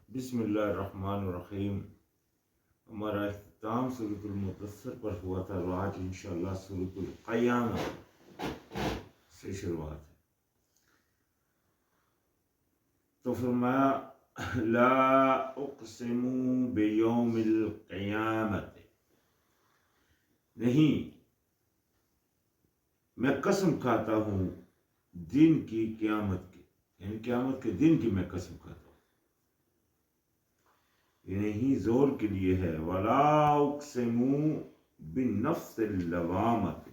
بسم اللہ الرحمن الرحیم۔ ہمارا اختتام سورۃ المدثر پر ہوا تھا، اور آج انشاءاللہ سورۃ القیامہ سے شروعات ہے۔ تو فرمایا لا اقسم بیوم القیامت، نہیں میں قسم کھاتا ہوں دن کی قیامت کی، یعنی قیامت کے دن کی میں قسم کھاتا ہوں، یہ نہیں زور کے لیے ہے۔ ولا اقسم بالنفس اللوامۃ،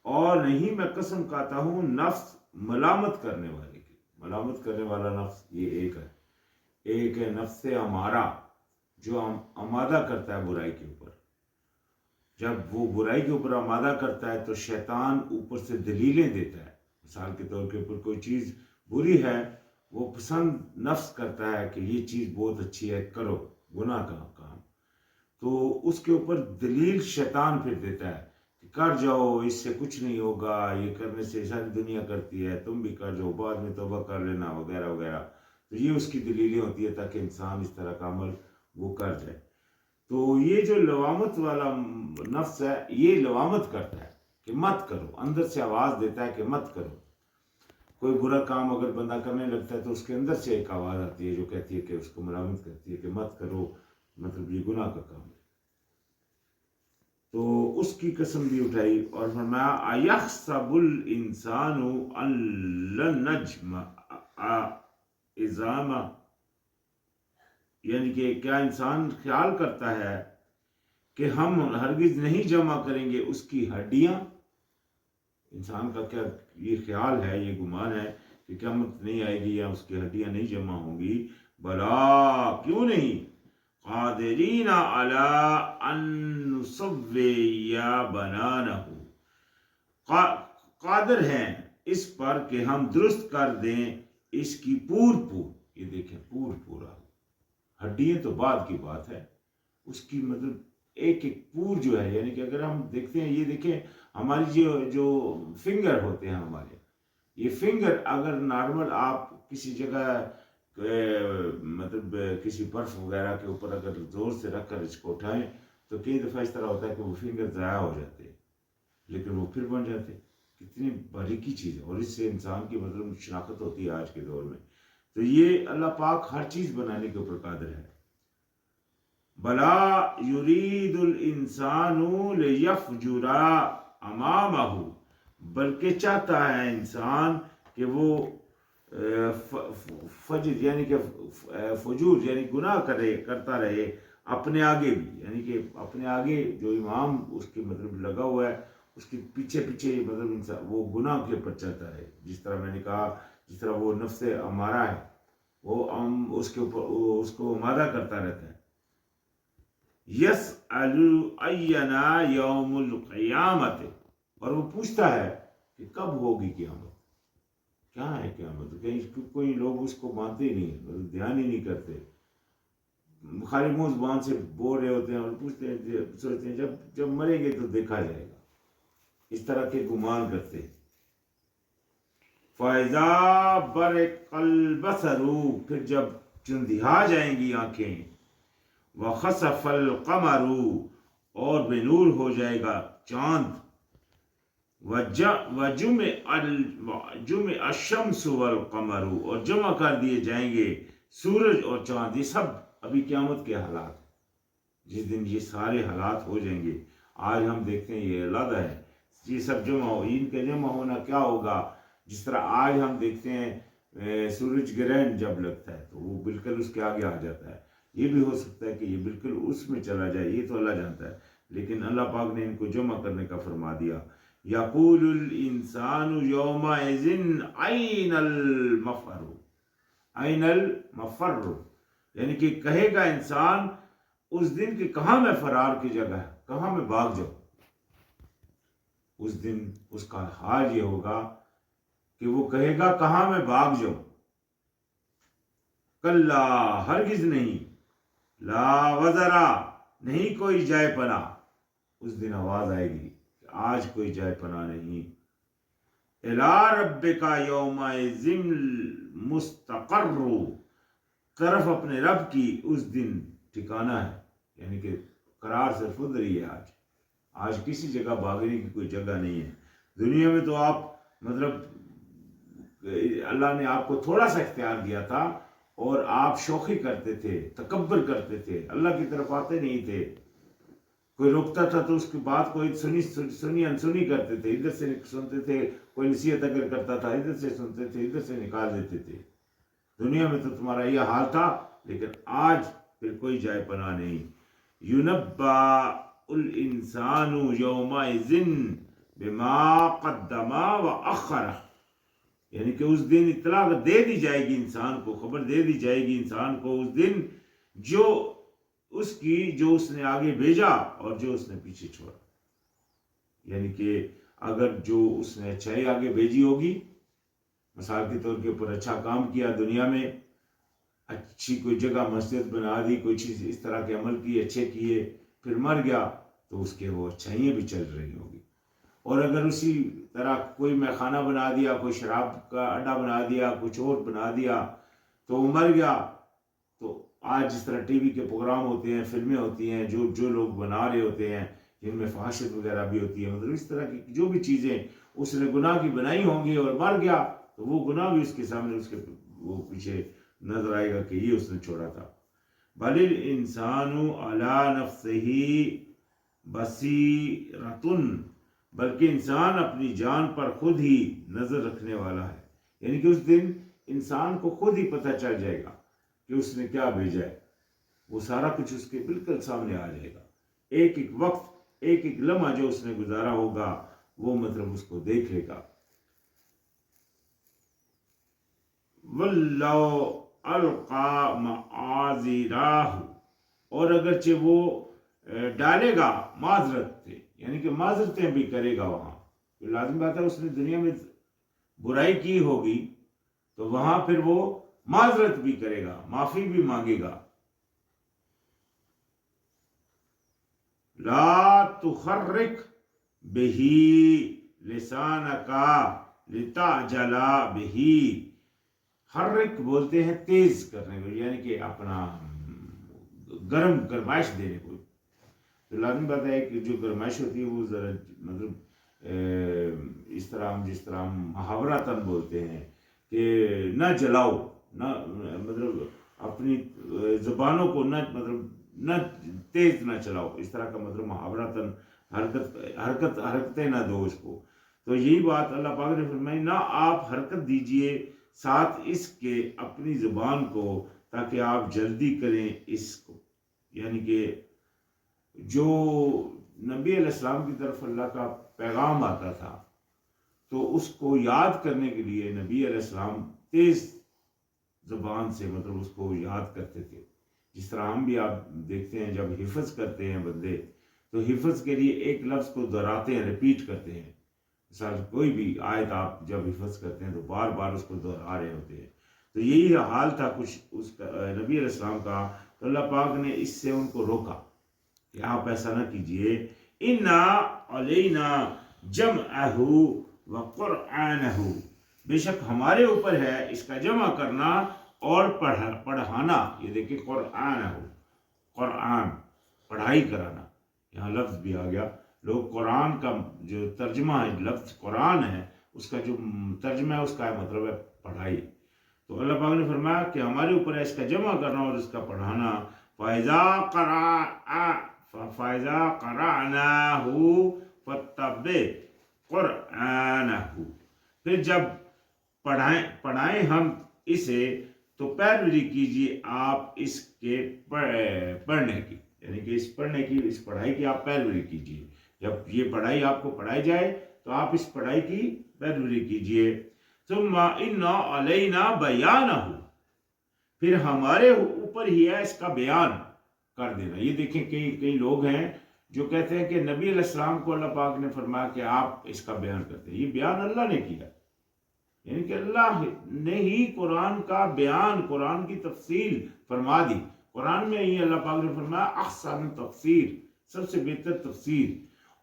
اور نہیں میں قسم کھاتا ہوں نفس ملامت کرنے والے کی۔ ملامت کرنے والا نفس یہ ایک ہے نفس امارہ، جو آمادہ کرتا ہے برائی کے اوپر۔ جب وہ برائی کے اوپر آمادہ کرتا ہے تو شیطان اوپر سے دلیلیں دیتا ہے۔ مثال کے طور کے اوپر کوئی چیز بری ہے، وہ پسند نفس کرتا ہے کہ یہ چیز بہت اچھی ہے، کرو گناہ کا کام، تو اس کے اوپر دلیل شیطان پھر دیتا ہے کہ کر جاؤ، اس سے کچھ نہیں ہوگا، یہ کرنے سے ساری دنیا کرتی ہے، تم بھی کر جاؤ، بعد میں توبہ کر لینا وغیرہ وغیرہ۔ تو یہ اس کی دلیلیں ہوتی ہے تاکہ انسان اس طرح کا عمل وہ کر جائے۔ تو یہ جو لوامت والا نفس ہے، یہ لوامت کرتا ہے کہ مت کرو، اندر سے آواز دیتا ہے کہ مت کرو۔ کوئی برا کام اگر بندہ کرنے لگتا ہے تو اس کے اندر سے ایک آواز آتی ہے جو کہتی ہے کہ اس کو ملامت کرتی ہے کہ مت کرو، مطلب یہ گناہ کا کام ہے۔ تو اس کی قسم بھی اٹھائی اور فرمایا ایحسب الانسان ان لن نجمع عظامہ، یعنی کہ کیا انسان خیال کرتا ہے کہ ہم ہرگز نہیں جمع کریں گے اس کی ہڈیاں۔ انسان کا کیا یہ خیال ہے، یہ گمان ہے کہ قیامت نہیں آئے گی یا اس کی ہڈیاں نہیں جمع ہوں گی؟ بلا، کیوں نہیں، قادرین علی ان نسوی بنانہ، قادر ہیں اس پر کہ ہم درست کر دیں اس کی پور۔ یہ دیکھیں پورا، ہڈیاں تو بعد کی بات ہے، اس کی مطلب ایک پور جو ہے، یعنی کہ اگر ہم دیکھتے ہیں، یہ دیکھیں ہماری جو فنگر ہوتے ہیں ہمارے، یہ فنگر اگر نارمل آپ کسی جگہ مطلب کسی برف وغیرہ کے اوپر اگر زور سے رکھ کر اس کو اٹھائیں تو کئی دفعہ اس طرح ہوتا ہے کہ وہ فنگر ضائع ہو جاتے ہیں، لیکن وہ پھر بن جاتے۔ کتنی باریکی چیز ہے، اور اس سے انسان کی مطلب شناخت ہوتی ہے آج کے دور میں۔ تو یہ اللہ پاک ہر چیز بنانے کے اوپر قادر ہے۔ بلا یرید الانسان لیفجر امامہ، بلکہ چاہتا ہے انسان کہ وہ فجر یعنی کہ فجور یعنی گناہ کرتا رہے اپنے آگے بھی، یعنی کہ اپنے آگے جو امام اس کے مطلب لگا ہوا ہے اس کے پیچھے مطلب انسان وہ گناہ کے اوپر چلتا رہے۔ جس طرح میں نے کہا، جس طرح وہ نفس امارہ ہے، وہ اس کے اوپر اس کو آمادہ کرتا رہتا ہے۔ یسأل اینا یوم القیامت، اور وہ پوچھتا ہے کہ کب ہوگی قیامت، کیا ہے قیامت؟ کہیں کوئی لوگ اس کو مانتے ہی نہیں، مطلب دھیان ہی نہیں کرتے، خالی منہ زبان سے بول رہے ہوتے ہیں اور پوچھتے ہیں، سوچتے ہیں جب مریں گے تو دیکھا جائے گا، اس طرح کے گمان کرتے۔ فَإِذَا بَرِقَ الْبَصَرُ، پھر جب چندھیا جائیں گی آنکھیں، وَخَسَفَ الْقَمَرُ، اور بے نور ہو جائے گا چاند، وَجُمِعَ الشَّمْسُ وَالْقَمَرُ، اور جمع کر دیے جائیں گے سورج اور چاند۔ یہ سب ابھی قیامت کے حالات، جس دن یہ سارے حالات ہو جائیں گے۔ آج ہم دیکھتے ہیں یہ علیحدہ ہے، یہ سب جمع ہو، ان کا جمع ہونا کیا ہوگا؟ جس طرح آج ہم دیکھتے ہیں سورج گرہن جب لگتا ہے تو وہ بالکل اس کے آگے آ جاتا ہے، یہ بھی ہو سکتا ہے کہ یہ بالکل اس میں چلا جائے، یہ تو اللہ جانتا ہے، لیکن اللہ پاک نے ان کو جمع کرنے کا فرما دیا۔ یقول الانسان یومئذ این المفر، این المفر، یعنی کہ کہے گا انسان اس دن کہ کہاں میں فرار کی جگہ ہے، کہاں میں بھاگ جاؤں۔ اس دن اس کا حال یہ ہوگا کہ وہ کہے گا کہاں میں بھاگ جاؤں۔ کلا، ہرگز نہیں، لا وزرا، نہیں کوئی جائے پناہ۔ اس دن آواز آئے گی کہ آج کوئی جائے پناہ نہیں۔ الی ربک یومئذ المستقر، طرف اپنے رب کی اس دن ٹھکانہ ہے، یعنی کہ قرار صرف ادھر ہی ہے۔ آج کسی جگہ بھاگنے کی کوئی جگہ نہیں ہے۔ دنیا میں تو آپ مطلب اللہ نے آپ کو تھوڑا سا اختیار دیا تھا اور آپ شوخی کرتے تھے، تکبر کرتے تھے، اللہ کی طرف آتے نہیں تھے۔ کوئی روکتا تھا تو اس کی بات کو سنی انسنی کرتے تھے، ادھر سے سنتے تھے، کوئی نصیحت اگر کرتا تھا ادھر سے سنتے تھے، ادھر سے نکال دیتے تھے۔ دنیا میں تو تمہارا یہ حال تھا، لیکن آج پھر کوئی جائے پناہ نہیں۔ یونبا الانسان یومئذ بما قدم واخر، یعنی کہ اس دن اطلاع دے دی جائے گی انسان کو، خبر دے دی جائے گی انسان کو اس دن جو اس نے آگے بھیجا اور جو اس نے پیچھے چھوڑا۔ یعنی کہ اگر جو اس نے اچھائی آگے بھیجی ہوگی، مثال کے طور کے اوپر اچھا کام کیا دنیا میں، اچھی کوئی جگہ مسجد بنا دی، کوئی چیز اس طرح کے عمل کیے، اچھے کیے، پھر مر گیا تو اس کے وہ اچھائیاں بھی چل رہی ہوگی۔ اور اگر اسی طرح کوئی میخانہ بنا دیا، کوئی شراب کا اڈا بنا دیا، کچھ اور بنا دیا تو وہ مر گیا، تو آج جس طرح ٹی وی کے پروگرام ہوتے ہیں، فلمیں ہوتی ہیں، جو لوگ بنا رہے ہوتے ہیں جن میں فحاشت وغیرہ بھی ہوتی ہے، مطلب اس طرح کی جو بھی چیزیں اس نے گناہ کی بنائی ہوں گی اور مر گیا تو وہ گناہ بھی اس کے سامنے، اس کے وہ پیچھے نظر آئے گا کہ یہ اس نے چھوڑا تھا۔ بل الانسان علی نفسہ بصیرۃ، بلکہ انسان اپنی جان پر خود ہی نظر رکھنے والا ہے، یعنی کہ اس دن انسان کو خود ہی پتہ چل جائے گا کہ اس نے کیا بھیجا ہے، وہ سارا کچھ اس کے بالکل سامنے آ جائے گا۔ ایک ایک وقت، ایک ایک لمحہ جو اس نے گزارا ہوگا وہ مطلب اس کو دیکھ لے گا۔ وَلَّوْ أَلْقَى مَعَاذِيرَهُ، اور اگرچہ وہ ڈالے گا معذرت تھے، یعنی کہ معذرتیں بھی کرے گا وہاں، تو لازم بات ہے اس نے دنیا میں برائی کی ہوگی تو وہاں پھر وہ معذرت بھی کرے گا، معافی بھی مانگے گا۔ لا تخرق به لسانك لتعجل به، حرک بولتے ہیں تیز کرنے کو، یعنی کہ اپنا گرمائش دینے کو۔ تو لازم بات ہے کہ جو گرمائش ہوتی ہے وہ ذرا مطلب اس طرح جس طرح ہم محاوراتاً بولتے ہیں کہ نہ جلاؤ، نہ مطلب اپنی زبانوں کو نہ تیز نہ چلاؤ، اس طرح کا مطلب محاوراتاً حرکتیں نہ دو اس کو۔ تو یہی بات اللہ پاک نے فرمائی، نہ آپ حرکت دیجئے ساتھ اس کے اپنی زبان کو، تاکہ آپ جلدی کریں اس کو، یعنی کہ جو نبی علیہ السلام کی طرف اللہ کا پیغام آتا تھا تو اس کو یاد کرنے کے لیے نبی علیہ السلام تیز زبان سے مطلب اس کو یاد کرتے تھے۔ جس طرح ہم بھی آپ دیکھتے ہیں جب حفظ کرتے ہیں بندے تو حفظ کے لیے ایک لفظ کو دہراتے ہیں، ریپیٹ کرتے ہیں۔ مثال کوئی بھی آیت آپ جب حفظ کرتے ہیں تو بار بار اس کو دہرا رہے ہوتے ہیں، تو یہی حال تھا کچھ اس کا نبی علیہ السلام کا۔ تو اللہ پاک نے اس سے ان کو روکا کہ آپ ایسا نہ کیجئے۔ اِنَّا عَلَيْنَا جَمْعَهُ وَقُرْآنَهُ، بے شک ہمارے اوپر ہے اس کا جمع کرنا اور پڑھانا۔ یہ دیکھیں قرآن پڑھائی کرانا، یہاں لفظ بھی آ گیا۔ لوگ قرآن کا جو ترجمہ ہے، لفظ قرآن ہے اس کا جو ترجمہ ہے اس کا مطلب ہے پڑھائی۔ تو اللہ پاک نے فرمایا کہ ہمارے اوپر ہے اس کا جمع کرنا اور اس کا پڑھانا۔ فَإِذَا قَرَأْنَاهُ فَاتَّبِعْ قُرْآنَهُ، پھر جب پڑھائیں ہم اسے تو پیروی کیجیے آپ اس کے پڑھنے کی، یعنی کہ اس پڑھائی کی آپ پیروی کیجیے۔ جب یہ پڑھائی آپ کو پڑھائی جائے تو آپ اس پڑھائی کی پیروی کیجیے۔ ثُمَّ إِنَّ عَلَيْنَا بَيَانَهُ، پھر ہمارے اوپر ہی ہے اس کا بیان کر دینا۔ یہ دیکھیں کئی لوگ ہیں جو کہتے ہیں کہ نبی علیہ السلام کو اللہ پاک نے فرمایا کہ آپ اس کا بیان کرتے ہیں۔ یہ بیان اللہ نے کیا، یعنی کہ اللہ نے ہی قرآن کا بیان، قرآن کی تفصیل فرما دی۔ قرآن میں ہی اللہ پاک نے فرمایا احسن تفسیر، سب سے بہتر تفسیر،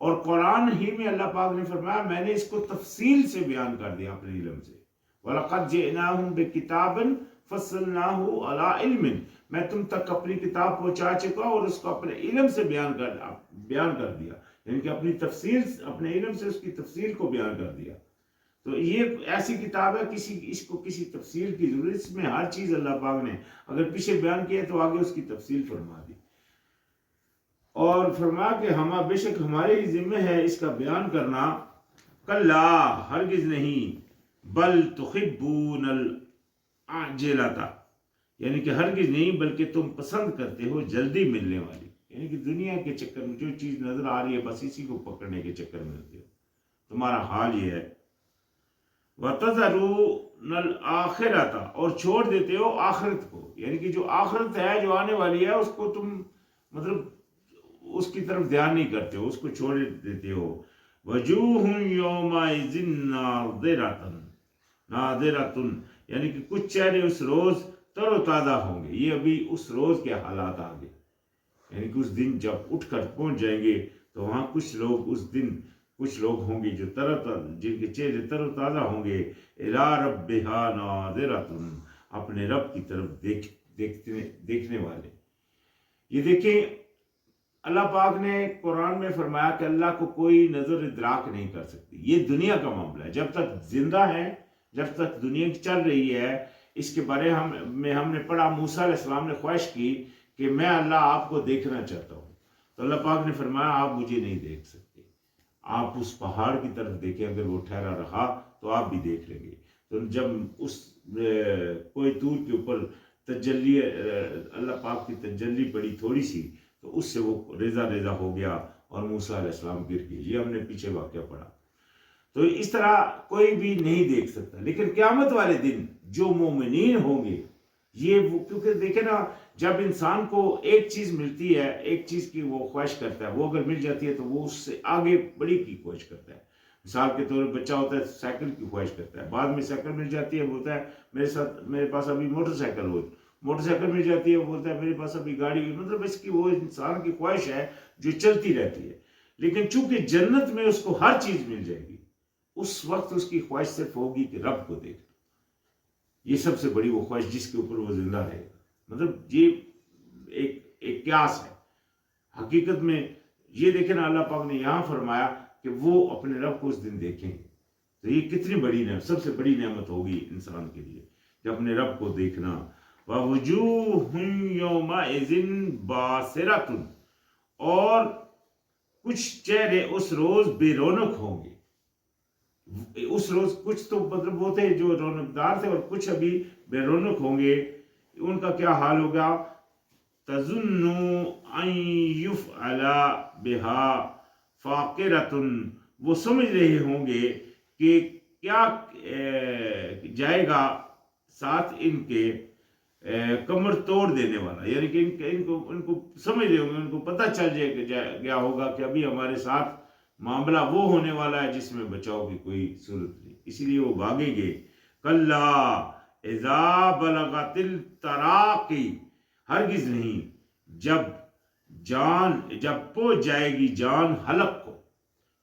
اور قرآن ہی میں اللہ پاک نے فرمایا میں نے اس کو تفصیل سے بیان کر دیا اپنے علم سے۔ وَلَقَدْ جِئْنَاهُمْ بِكِتَابٍ فصلناہ علی علم، میں تم تک اپنی کتاب پہنچا چکا اور اس کو اپنے علم سے بیان کر دیا، یعنی کہ اپنی تفسیر، اپنے علم سے اس کی تفسیر کو بیان کر دیا۔ تو یہ ایسی کتاب ہے اس کو کسی تفسیر کی ضرورت، اس میں ہر چیز اللہ پاک نے اگر پیچھے بیان کیا تو آگے اس کی تفصیل فرما دی، اور فرما کہ بے شک ہمارے ذمہ ہے اس کا بیان کرنا۔ کلا، ہرگز نہیں، بل تحبون العاجلۃ، یعنی کہ ہرگز نہیں بلکہ تم پسند کرتے ہو جلدی ملنے والی، یعنی کہ دنیا کے چکر میں جو چیز نظر آ رہی ہے بس اسی کو پکڑنے کے چکر میں ہوتے ہو، تمہارا حال یہ ہے۔ وَتَذَرُونَ الْآخِرَةَ، اور چھوڑ دیتے ہو آخرت کو، یعنی کہ جو آخرت ہے جو آنے والی ہے اس کو تم مطلب اس کی طرف دھیان نہیں کرتے ہو، اس کو چھوڑ دیتے ہو۔ وَجُوهٌ يَوْمَئِذٍ نَاضِرَةٌ، یعنی کہ کچھ چہرے اس روز تر و تازہ ہوں گے، یہ ابھی اس روز کے حالات آگے، یعنی کہ اس دن جب اٹھ کر پہنچ جائیں گے تو وہاں کچھ لوگ ہوں گے جو جن کے چہرے تر و تازہ ہوں گے، الی ربہا ناظرۃ، اپنے رب کی طرف دیکھنے والے۔ یہ دیکھیں اللہ پاک نے قرآن میں فرمایا کہ اللہ کو کوئی نظر ادراک نہیں کر سکتی، یہ دنیا کا معاملہ ہے، جب تک زندہ ہے، جب تک دنیا چل رہی ہے۔ اس کے بارے میں ہم نے پڑھا، موسیٰ علیہ السلام نے خواہش کی کہ میں اللہ آپ کو دیکھنا چاہتا ہوں، تو اللہ پاک نے فرمایا آپ مجھے نہیں دیکھ سکتے، آپ اس پہاڑ کی طرف دیکھیں، اگر وہ ٹھہرا رہا تو آپ بھی دیکھ لیں گے۔ تو جب اس کوئی طور کے اوپر تجلی، اللہ پاک کی تجلی پڑی تھوڑی سی، تو اس سے وہ ریزہ ہو گیا اور موسیٰ علیہ السلام گر گئے، یہ ہم نے پیچھے واقعہ پڑھا۔ تو اس طرح کوئی بھی نہیں دیکھ سکتا، لیکن قیامت والے دن جو مومنین ہوں گے، یہ کیونکہ دیکھیں نا، جب انسان کو ایک چیز ملتی ہے، ایک چیز کی وہ خواہش کرتا ہے، وہ اگر مل جاتی ہے تو وہ اس سے آگے بڑی کی خواہش کرتا ہے۔ مثال کے طور پر بچہ ہوتا ہے سائیکل کی خواہش کرتا ہے، بعد میں سائیکل مل جاتی ہے، بولتا ہے میرے پاس ابھی موٹر سائیکل مل جاتی ہے، وہ بولتا ہے میرے پاس ابھی گاڑی ہوئی، مطلب اس کی وہ انسان کی خواہش ہے جو چلتی رہتی ہے۔ لیکن چونکہ جنت میں اس کو ہر چیز مل جائے گی، اس وقت اس کی خواہش صرف ہوگی کہ رب کو دیکھنا، یہ سب سے بڑی وہ خواہش جس کے اوپر وہ زندہ رہے گا۔ مطلب یہ ایک قیاس ہے، حقیقت میں یہ دیکھیں نا، اللہ پاک نے یہاں فرمایا کہ وہ اپنے رب کو اس دن دیکھیں گے، تو یہ کتنی بڑی نعمت، سب سے بڑی نعمت ہوگی انسان کے لیے کہ اپنے رب کو دیکھنا۔ وَوُجُوهٌ يَوْمَئِذٍ بَاسِرَةٌ، اور کچھ چہرے اس روز بے رونق ہوں گے، اس روز کچھ تو مطلب وہ تھے جو رونق دار تھے، اور کچھ ابھی بے رونق ہوں گے، ان کا کیا حال ہوگا؟ تَظُنُّ أَن يُفْعَلَ بِهَا فَاقِرَةٌ، وہ سمجھ رہے ہوں گے کہ کیا جائے گا ساتھ ان کے کمر توڑ دینے والا، یعنی کہ ان کو سمجھ رہے ہوں گے، ان کو پتہ چل گیا ہوگا کہ ابھی ہمارے ساتھ معاملہ وہ ہونے والا ہے جس میں بچاؤ کی کوئی صورت نہیں، اسی لیے وہ بھاگیں گے۔ کلا اذا بلغت التراقی، ہرگز نہیں جب پہنچ جائے گی جان حلق کو،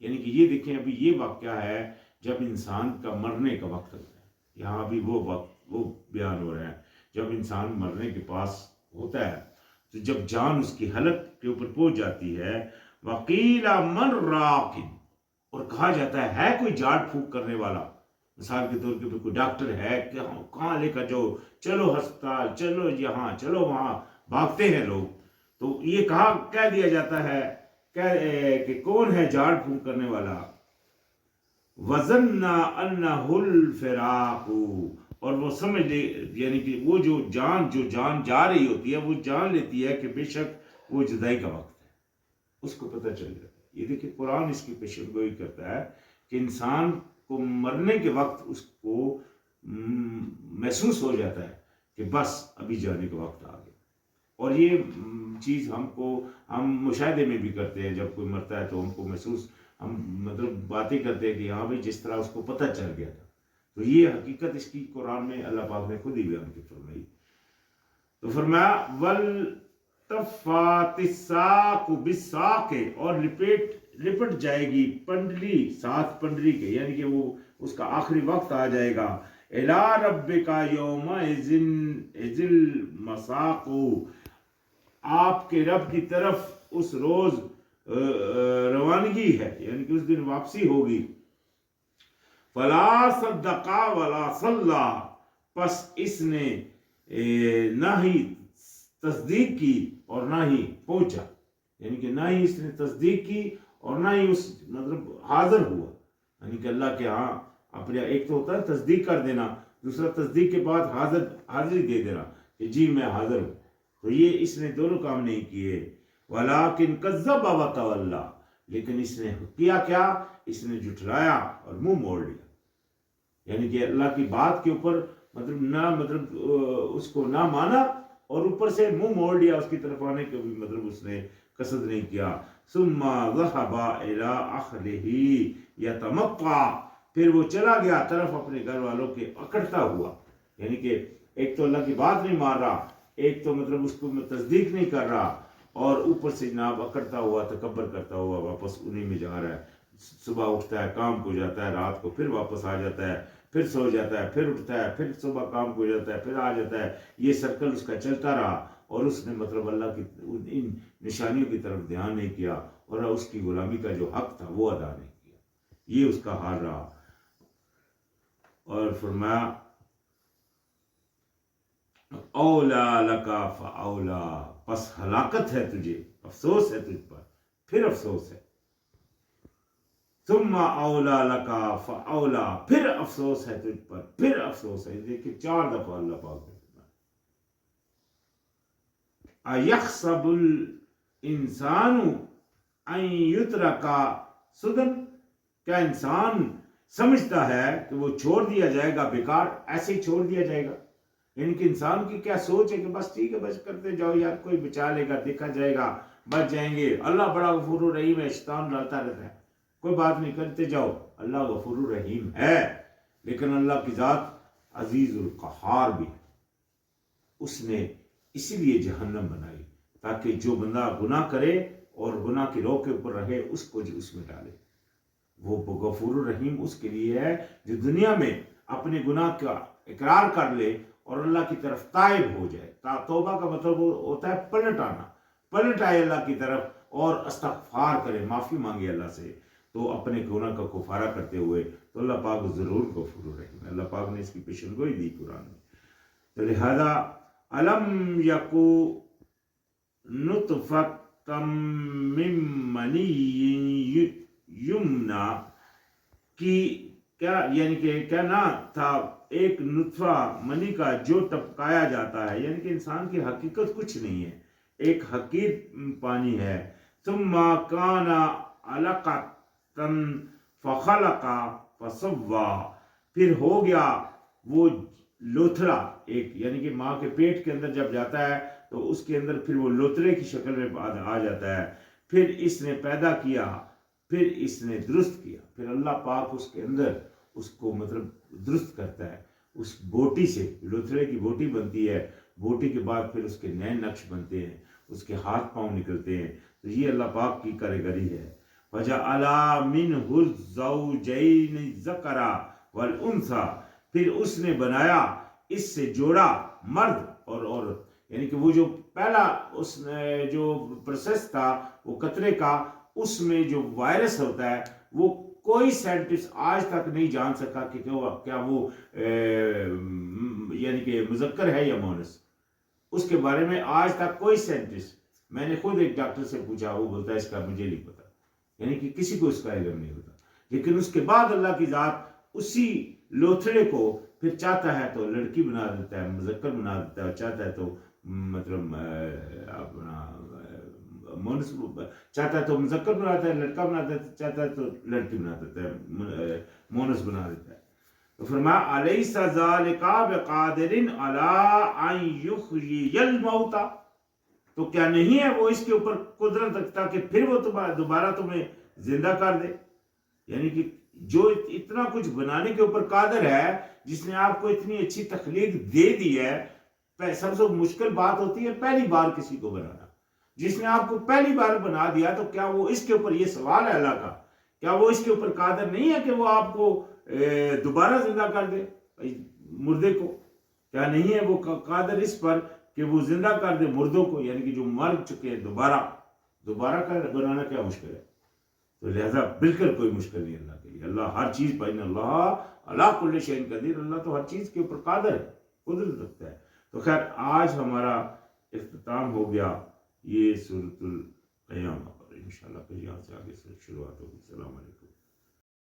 یعنی کہ یہ دیکھیں ابھی یہ واقعہ ہے جب انسان کا مرنے کا وقت ہوتا ہے، یہاں ابھی وہ وقت وہ بیان ہو رہا ہے جب انسان مرنے کے پاس ہوتا ہے، تو جب جان اس کی حلق کے اوپر پہنچ جاتی ہے، وَقِيلَ مَنْ رَاقٍ، اور کہا جاتا ہے کوئی جھاڑ پھونک کرنے والا، مثال کے طور پہ کوئی ڈاکٹر ہے کہ کہاں لے کر جاؤ، چلو ہسپتال، چلو یہاں، چلو وہاں، بھاگتے ہیں لوگ، تو یہ کہہ دیا جاتا ہے کہ کون ہے جھاڑ پھونک کرنے والا؟ وَظَنَّ أَنَّهُ الْفِرَاقُ، اور وہ سمجھ لے، یعنی کہ وہ جو جان جا رہی ہوتی ہے، وہ جان لیتی ہے کہ بے شک وہ جدائی کا وقت ہے، اس کو پتہ چل جاتا ہے۔ یہ دیکھیں قرآن اس کی پیشن گوئی کرتا ہے کہ انسان کو مرنے کے وقت اس کو محسوس ہو جاتا ہے کہ بس ابھی جانے کا وقت آ گیا، اور یہ چیز ہم مشاہدے میں بھی کرتے ہیں، جب کوئی مرتا ہے تو ہم کو محسوس، ہم مطلب باتیں کرتے ہیں کہ ہاں بھائی جس طرح اس کو پتہ چل گیا تھا، تو یہ حقیقت اس کی قرآن میں اللہ پاک نے خود ہی بیان کی فرمائی۔ تو فرمایا وَالْتَفَّاتِ السَّاقُ بِالسَّاقِ، اور لپٹ جائے گی پنڈلی ساتھ پنڈلی کے، یعنی کہ وہ اس کا آخری وقت آ جائے گا، الی ربک یومئذ المساق، آپ کے رب کی طرف اس روز روانگی ہے، یعنی کہ اس دن واپسی ہوگی. فلا صدقا ولا صلی، پس اس نے نہ ہی تصدیق کی اور نہ ہی پہنچا، یعنی کہ نہ ہی اس نے تصدیق کی اور نہ ہی اس مطلب حاضر ہوا، یعنی کہ اللہ کے ہاں اپنے ایک تو ہوتا ہے تصدیق کر دینا، دوسرا تصدیق کے بعد حاضری دے دینا کہ جی میں حاضر ہوں. تو یہ اس نے دونوں کام نہیں کیے. ولیکن کذب وتولی، لیکن اس نے کیا کیا، اس نے جھٹلایا اور منہ موڑ لیا، یعنی کہ اللہ کی بات کے اوپر مطلب اس کو نہ مانا اور اوپر سے منہ موڑ لیا، اس کی طرف آنے کا بھی مطلب اس نے قصد نہیں کیا. ثم ذهب الى اهله يتمطع، پھر وہ چلا گیا طرف اپنے گھر والوں کے اکڑتا ہوا، یعنی کہ ایک تو اللہ کی بات نہیں مان رہا، ایک تو مطلب اس کو تصدیق نہیں کر رہا، اور اوپر سے جناب اکڑتا ہوا تکبر کرتا ہوا واپس انہی میں جا رہا ہے. صبح اٹھتا ہے کام کو جاتا ہے، رات کو پھر واپس آ جاتا ہے، پھر سو جاتا ہے، پھر اٹھتا ہے، پھر صبح کام کو جاتا ہے، پھر آ جاتا ہے. یہ سرکل اس کا چلتا رہا، اور اس نے مطلب اللہ کی ان نشانیوں کی طرف دھیان نہیں کیا، اور اس کی غلامی کا جو حق تھا وہ ادا نہیں کیا. یہ اس کا حال رہا. اور فرمایا اولا لکا فاولا، پس ہلاکت ہے تجھے، افسوس ہے تجھ پر، پھر افسوس ہے. ثم اولا لکا فاولا، پھر افسوس ہے تجھ پر، پھر افسوس ہے. دیکھیں 4 دفعہ اللہ پاک نے ایحسب الانسان ان یترک سدی، کیا انسان سمجھتا ہے کہ وہ چھوڑ دیا جائے گا بیکار، ایسے ہی چھوڑ دیا جائے گا. یعنی کہ انسان کی کیا سوچ ہے کہ بس ٹھیک ہے بس کرتے جاؤ یار، کوئی بچا لے گا، دیکھا جائے گا، بچ جائیں گے، اللہ بڑا غفور الرحیم ہے، شیطان ڈالتا رہتا ہے، کوئی بات نہیں کرتے جاؤ، اللہ غفور الرحیم ہے. لیکن اللہ کی ذات عزیز القہار بھی ہے. اس نے اسی لیے جہنم بنائی تاکہ جو بندہ گناہ کرے اور گناہ کی رو کے اوپر رہے اس کو جو اس میں ڈالے. وہ غفور الرحیم اس کے لیے ہے جو دنیا میں اپنے گناہ کا اقرار کر لے اور اللہ کی طرف تائب ہو جائے. توبہ کا مطلب ہوتا ہے پلٹ آنا، پلٹ آئے اللہ کی طرف اور استغفار کرے، معافی مانگے اللہ سے، تو اپنے گناہ کا کفارہ کرتے ہوئے، تو اللہ پاک ضرور غفور الرحیم ہے. اللہ پاک نے اس کی پیشن گوئی دی قرآن میں. تو لہذا علم یکو نطفتم من منی یمنا، کی کیا یعنی کہ کیا نہ تھا ایک نطفہ منی کا جو ٹپکایا جاتا ہے، یعنی کہ انسان کی حقیقت کچھ نہیں ہے، ایک حقیر پانی ہے. ثم کان علقۃ فخلق فسوی، پھر ہو گیا وہ لوتھڑا ایک، یعنی کہ ماں کے پیٹ کے اندر جب جاتا ہے تو اس کے اندر پھر وہ لوتھڑے کی شکل میں آ جاتا ہے. پھر اس نے پیدا کیا، پھر اس نے درست کیا. پھر اللہ پاک اس کے اندر اس کو مطلب درست کرتا ہے. اس بوٹی سے لوتھڑے کی بوٹی بنتی ہے، بوٹی کے بعد پھر اس کے نئے نقش بنتے ہیں، اس کے ہاتھ پاؤں نکلتے ہیں. تو یہ اللہ پاک کی کاریگری ہے. وَجَعَلَ مِنْهُ الزَّوْجَيْنِ الذَّكَرَ وَالْأُنثَى، پھر اس نے بنایا اس سے جوڑا مرد اور عورت. یعنی کہ وہ جو پہلا اس نے جو پروسیس تھا وہ قطرے کا، اس میں جو وائرس ہوتا ہے وہ کوئی سائنٹسٹ آج تک نہیں جان سکا کہ کیا وہ یعنی کہ مذکر ہے یا مونس. اس کے بارے میں آج تک کوئی سائنٹسٹ، میں نے خود ایک ڈاکٹر سے پوچھا، وہ بولتا ہے اس کا مجھے نہیں پتا، یعنی کہ کسی کو اس کا علم نہیں ہوتا. لیکن اس کے بعد اللہ کی ذات اسی لوتھڑے کو پھر چاہتا ہے تو لڑکی بنا دیتا ہے، مذکر بنا دیتا ہے، چاہتا ہے تو مطلب اپنا مونس، چاہتا ہے تو مذکر بنا دیتا ہے، لڑکا بنا دیتا ہے، چاہتا ہے تو لڑکی بنا دیتا ہے، مونس بنا دیتا ہے. تو فرمایا الیس ذالک بقادر علی ان یحیی الموتى، تو کیا نہیں ہے وہ اس کے اوپر قدرت رکھتا کہ پھر وہ دوبارہ تمہیں زندہ کر دے. یعنی کہ جو اتنا کچھ بنانے کے اوپر قادر ہے، جس نے آپ کو اتنی اچھی تخلیق دے دی ہے. سب سے مشکل بات ہوتی ہے پہلی بار کسی کو بنانا. جس نے آپ کو پہلی بار بنا دیا تو کیا وہ اس کے اوپر، یہ سوال ہے اللہ کا، کیا وہ اس کے اوپر قادر نہیں ہے کہ وہ آپ کو دوبارہ زندہ کر دے؟ مردے کو؟ کیا نہیں ہے وہ قادر اس پر کہ وہ زندہ کر دے مردوں کو، یعنی کہ جو مر چکے ہیں دوبارہ بنانا کیا مشکل ہے؟ تو لہذا بالکل کوئی مشکل نہیں اللہ کے لیے، اللہ ہر چیز پر، ان اللہ علی کل شیء قدیر، اللہ تو ہر چیز کے اوپر قادر ہے، قدرت رکھتا ہے۔ تو خیر آج ہمارا اختتام ہو گیا یہ سورۃ القیامہ پر، انشاءاللہ پھر یہاں سے آگے سے شروعات ہوگی۔ السلام علیکم۔